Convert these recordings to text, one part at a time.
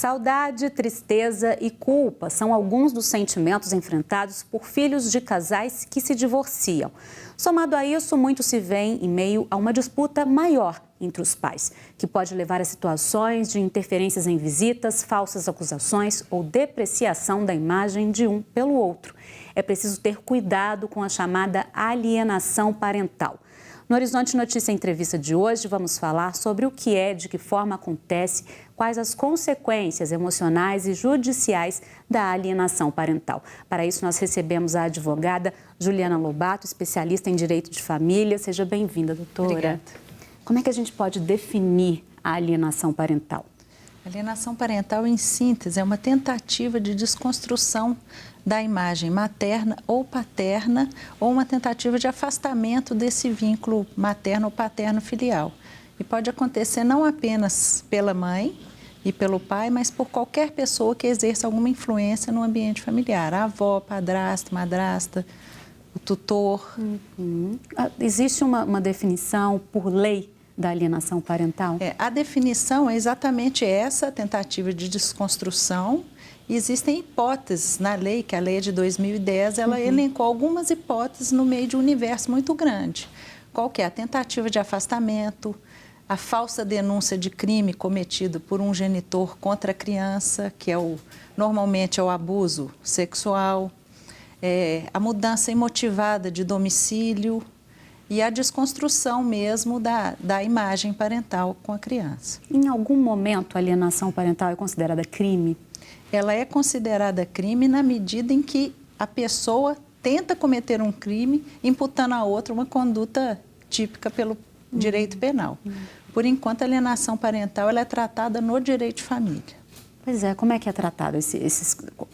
Saudade, tristeza e culpa são alguns dos sentimentos enfrentados por filhos de casais que se divorciam. Somado a isso, muito se vê em meio a uma disputa maior entre os pais, que pode levar a situações de interferências em visitas, falsas acusações ou depreciação da imagem de um pelo outro. É preciso ter cuidado com a chamada alienação parental. No Horizonte Notícia Entrevista de hoje, vamos falar sobre o que é, de que forma acontece, quais as consequências emocionais e judiciais da alienação parental. Para isso, nós recebemos a advogada Juliana Lobato, especialista em direito de família. Seja bem-vinda, doutora. Obrigada. Como é que a gente pode definir a alienação parental? A alienação parental, em síntese, é uma tentativa de desconstrução da imagem materna ou paterna ou uma tentativa de afastamento desse vínculo materno ou paterno filial. E pode acontecer não apenas pela mãe e pelo pai, mas por qualquer pessoa que exerça alguma influência no ambiente familiar. A avó, padrasto, madrasta, o tutor. Existe uma definição por lei da alienação parental? A definição é exatamente essa, tentativa de desconstrução. E existem hipóteses na lei, que a lei é de 2010, ela elencou algumas hipóteses no meio de um universo muito grande. Qual que é? A tentativa de afastamento, a falsa denúncia de crime cometido por um genitor contra a criança, que normalmente é o abuso sexual, a mudança imotivada de domicílio e a desconstrução mesmo da imagem parental com a criança. Em algum momento, a alienação parental é considerada crime? Ela é considerada crime na medida em que a pessoa tenta cometer um crime imputando a outra uma conduta típica pelo direito penal. Por enquanto, a alienação parental ela é tratada no direito de família. Pois é, como é que é tratado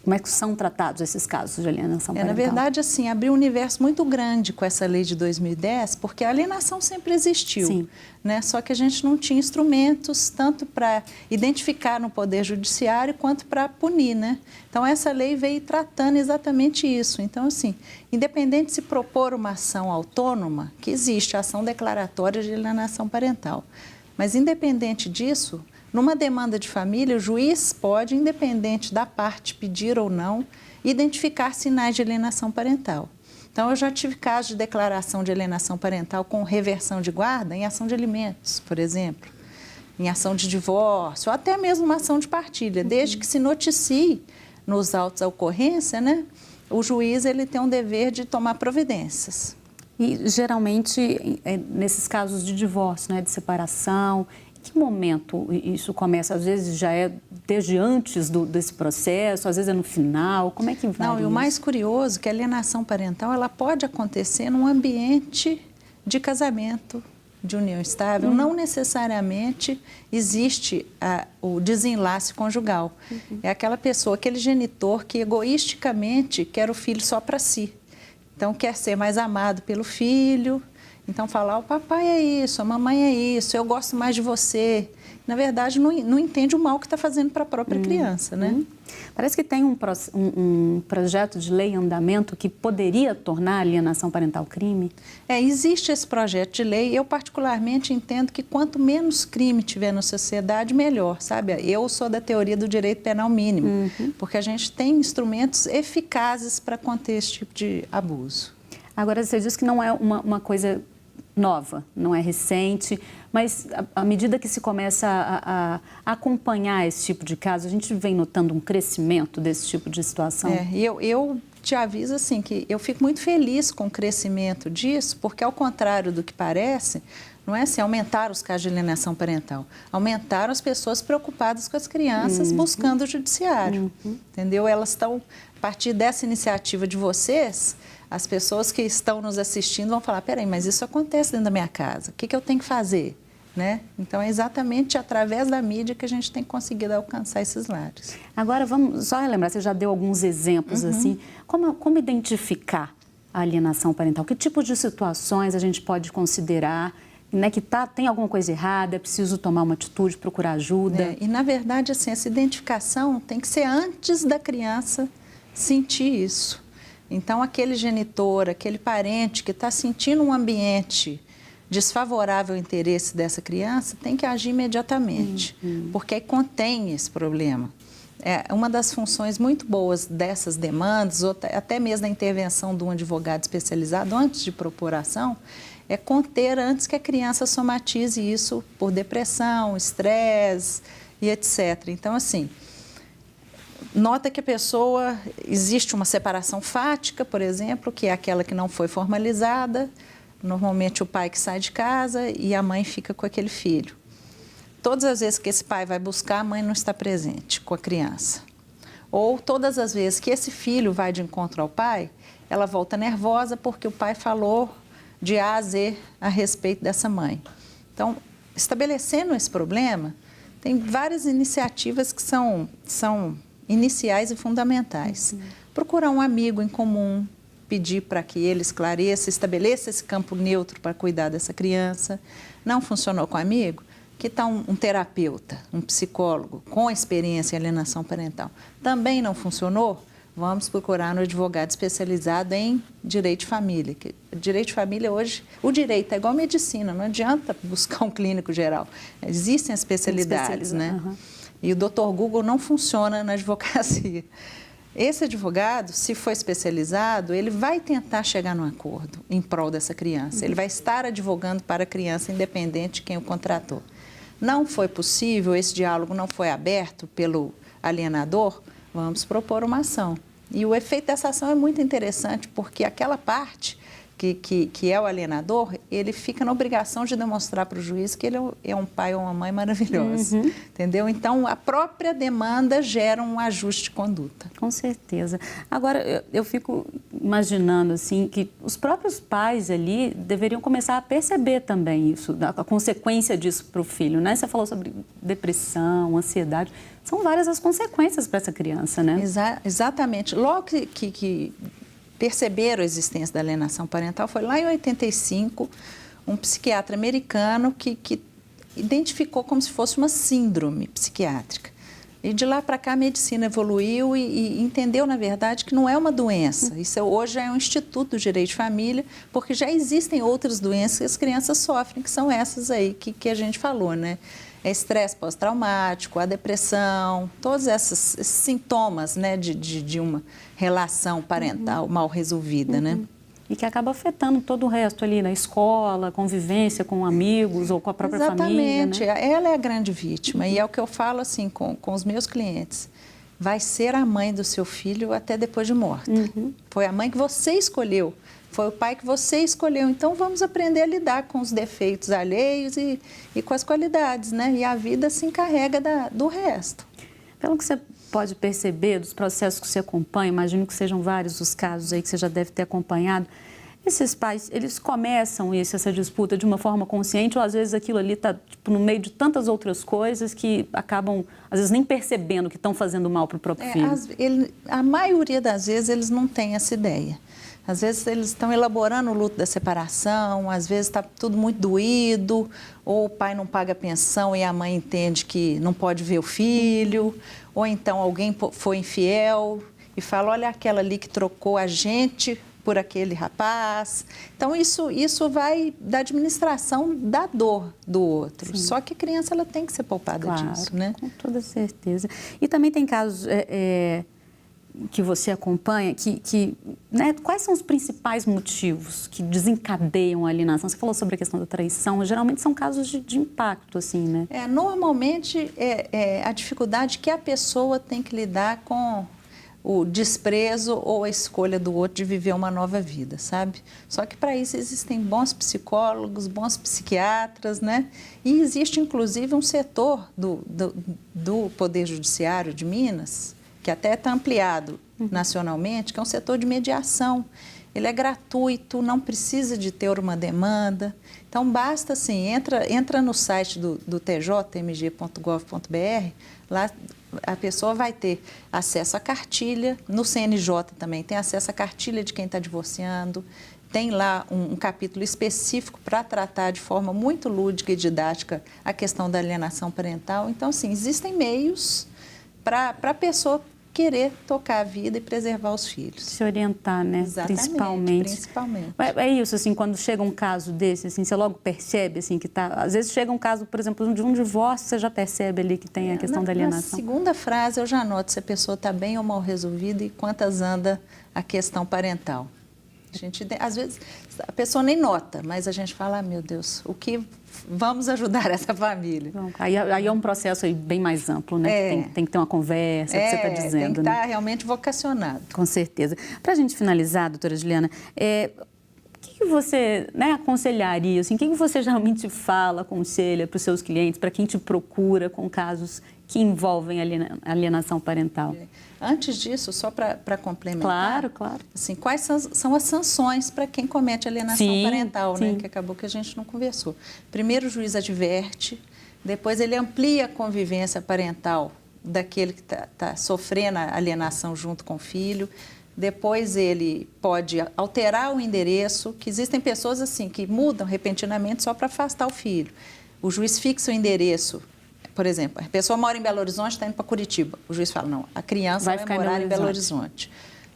como é que são tratados esses casos de alienação parental? Na verdade, assim, abriu um universo muito grande com essa lei de 2010, porque a alienação sempre existiu. Sim. Né? Só que a gente não tinha instrumentos tanto para identificar no Poder Judiciário quanto para punir, né? Então, essa lei veio tratando exatamente isso. Então, assim, independente de se propor uma ação autônoma, que existe a ação declaratória de alienação parental, mas independente disso, numa demanda de família, o juiz pode, independente da parte pedir ou não, identificar sinais de alienação parental. Então, eu já tive casos de declaração de alienação parental com reversão de guarda em ação de alimentos, por exemplo, em ação de divórcio, ou até mesmo uma ação de partilha, desde que se noticie nos autos a ocorrência, né, o juiz ele tem um dever de tomar providências. E, geralmente, nesses casos de divórcio, né, de separação, em que momento isso começa? Às vezes já é desde antes desse processo, às vezes é no final, como é que vai? Não, e o mais curioso é que a alienação parental ela pode acontecer num ambiente de casamento, de união estável, não necessariamente existe o desenlace conjugal. É aquela pessoa, aquele genitor que egoisticamente quer o filho só para si. Então, quer ser mais amado pelo filho. Então, falar, o papai é isso, a mamãe é isso, eu gosto mais de você. Na verdade, não entende o mal que está fazendo para a própria criança, né? Parece que tem um projeto de lei em andamento que poderia tornar a alienação parental crime. Existe esse projeto de lei. Eu, particularmente, entendo que quanto menos crime tiver na sociedade, melhor, sabe? Eu sou da teoria do direito penal mínimo, porque a gente tem instrumentos eficazes para conter esse tipo de abuso. Agora, você diz que não é uma coisa nova, não é recente, mas à medida que se começa a acompanhar esse tipo de caso, a gente vem notando um crescimento desse tipo de situação? Eu te aviso assim que eu fico muito feliz com o crescimento disso, porque ao contrário do que parece, não é assim, aumentaram os casos de alienação parental, aumentaram as pessoas preocupadas com as crianças buscando o judiciário, entendeu? Elas estão, a partir dessa iniciativa de vocês, as pessoas que estão nos assistindo vão falar, peraí, mas isso acontece dentro da minha casa, o que eu tenho que fazer? Né? Então, é exatamente através da mídia que a gente tem conseguido alcançar esses lares. Agora, vamos só relembrar, você já deu alguns exemplos, assim, como identificar a alienação parental? Que tipo de situações a gente pode considerar, né, que tem alguma coisa errada, é preciso tomar uma atitude, procurar ajuda? E, na verdade, assim, essa identificação tem que ser antes da criança sentir isso. Então, aquele genitor, aquele parente que está sentindo um ambiente desfavorável ao interesse dessa criança, tem que agir imediatamente, porque aí contém esse problema. Uma das funções muito boas dessas demandas, ou até mesmo da intervenção de um advogado especializado antes de propor ação, é conter antes que a criança somatize isso por depressão, estresse e etc. Então, assim, nota que existe uma separação fática, por exemplo, que é aquela que não foi formalizada, normalmente o pai que sai de casa e a mãe fica com aquele filho. Todas as vezes que esse pai vai buscar, a mãe não está presente com a criança. Ou todas as vezes que esse filho vai de encontro ao pai, ela volta nervosa porque o pai falou de A a Z a respeito dessa mãe. Então, estabelecendo esse problema, tem várias iniciativas que são iniciais e fundamentais. Procurar um amigo em comum, pedir para que ele esclareça, estabeleça esse campo neutro para cuidar dessa criança. Não funcionou com amigo? Que tal um terapeuta, um psicólogo com experiência em alienação parental? Também não funcionou? Vamos procurar um advogado especializado em direito de família. Direito de família hoje, o direito é igual a medicina, não adianta buscar um clínico geral. Existem as especialidades, né? Uhum. E o Dr. Google não funciona na advocacia. Esse advogado, se for especializado, ele vai tentar chegar num acordo em prol dessa criança. Ele vai estar advogando para a criança, independente de quem o contratou. Não foi possível, esse diálogo não foi aberto pelo alienador, vamos propor uma ação. E o efeito dessa ação é muito interessante, porque aquela parte que é o alienador, ele fica na obrigação de demonstrar para o juiz que ele é um pai ou uma mãe maravilhosa, entendeu? Então, a própria demanda gera um ajuste de conduta. Com certeza. Agora, eu fico imaginando, assim, que os próprios pais ali deveriam começar a perceber também isso, a consequência disso para o filho, né? Você falou sobre depressão, ansiedade, são várias as consequências para essa criança, né? Exatamente. Logo que perceberam a existência da alienação parental, foi lá em 85, um psiquiatra americano que identificou como se fosse uma síndrome psiquiátrica. E de lá para cá a medicina evoluiu e entendeu, na verdade, que não é uma doença. Isso hoje é um instituto do direito de família, porque já existem outras doenças que as crianças sofrem, que são essas aí que a gente falou, né? É estresse pós-traumático, a depressão, todos esses sintomas, né, de uma relação parental mal resolvida, né? E que acaba afetando todo o resto ali na escola, convivência com amigos ou com a própria família, né? Exatamente, ela é a grande vítima e é o que eu falo assim com os meus clientes. Vai ser a mãe do seu filho até depois de morta. Foi a mãe que você escolheu. Foi o pai que você escolheu. Então, vamos aprender a lidar com os defeitos alheios e com as qualidades, né? E a vida se encarrega do resto. Pelo que você pode perceber dos processos que você acompanha, imagino que sejam vários os casos aí que você já deve ter acompanhado, esses pais, eles começam essa disputa de uma forma consciente ou às vezes aquilo ali está no meio de tantas outras coisas que acabam, às vezes, nem percebendo que estão fazendo mal para o próprio filho? A maioria das vezes eles não têm essa ideia. Às vezes eles estão elaborando o luto da separação, às vezes está tudo muito doído, ou o pai não paga pensão e a mãe entende que não pode ver o filho, ou então alguém foi infiel e fala, olha aquela ali que trocou a gente por aquele rapaz. Então, isso vai da administração da dor do outro. Sim. Só que a criança ela tem que ser poupada disso, né? Com toda certeza. E também tem casos que você acompanha, né, quais são os principais motivos que desencadeiam a alienação? Você falou sobre a questão da traição, geralmente são casos de impacto, assim, né? Normalmente, a dificuldade que a pessoa tem que lidar com o desprezo ou a escolha do outro de viver uma nova vida, sabe? Só que para isso existem bons psicólogos, bons psiquiatras, né? E existe, inclusive, um setor do Poder Judiciário de Minas, que até está ampliado nacionalmente, que é um setor de mediação. Ele é gratuito, não precisa de ter uma demanda. Então, basta assim, entra no site do tjmg.gov.br, lá a pessoa vai ter acesso à cartilha, no CNJ também tem acesso à cartilha de quem está divorciando, tem lá um capítulo específico para tratar de forma muito lúdica e didática a questão da alienação parental. Então, assim, existem meios para a pessoa querer tocar a vida e preservar os filhos. Se orientar, né? Exatamente, principalmente. É isso, assim, quando chega um caso desse, assim, você logo percebe, assim, que tá... Às vezes chega um caso, por exemplo, de um divórcio, você já percebe ali que tem a questão da alienação. Na segunda frase, eu já noto se a pessoa está bem ou mal resolvida e quantas anda a questão parental. Às vezes, a pessoa nem nota, mas a gente fala, meu Deus, o que vamos ajudar essa família? Aí é um processo aí bem mais amplo, né? Tem que ter uma conversa, que você está dizendo. Tem que estar realmente vocacionado. Com certeza. Para a gente finalizar, doutora Juliana, o que você, né, aconselharia? Assim, o que você geralmente fala, aconselha para os seus clientes, para quem te procura com casos que envolvem alienação parental? Antes disso, só para complementar, claro. Assim, quais são as sanções para quem comete alienação parental, né? Que acabou que a gente não conversou. Primeiro, o juiz adverte, depois ele amplia a convivência parental daquele que está sofrendo a alienação junto com o filho. Depois ele pode alterar o endereço, que existem pessoas assim que mudam repentinamente só para afastar o filho. O juiz fixa o endereço. Por exemplo, a pessoa mora em Belo Horizonte, está indo para Curitiba. O juiz fala, não, a criança vai morar em Belo Horizonte.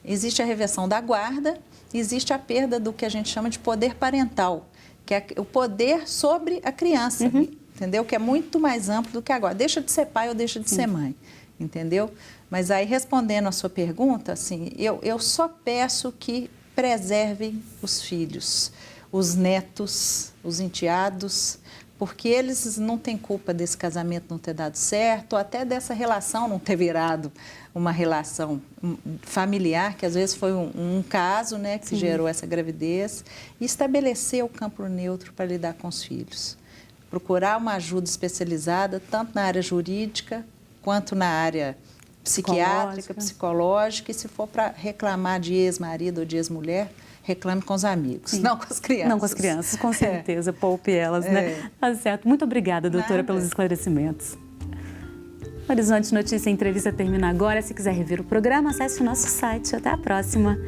Existe a reversão da guarda, existe a perda do que a gente chama de poder parental, que é o poder sobre a criança, entendeu? Que é muito mais amplo do que agora. Deixa de ser pai ou deixa de ser mãe, entendeu? Mas aí, respondendo a sua pergunta, assim, eu só peço que preservem os filhos, os netos, os enteados, porque eles não têm culpa desse casamento não ter dado certo, ou até dessa relação não ter virado uma relação familiar, que às vezes foi um caso, né, que gerou essa gravidez, e estabelecer o campo neutro para lidar com os filhos. Procurar uma ajuda especializada, tanto na área jurídica, quanto na área psiquiátrica, psicológica, e se for para reclamar de ex-marido ou de ex-mulher, reclame com os amigos, não com as crianças. Não com as crianças, com certeza, poupe elas, né? Tá certo. Muito obrigada, doutora, pelos esclarecimentos. Horizonte Notícia Entrevista termina agora. Se quiser rever o programa, acesse o nosso site. Até a próxima.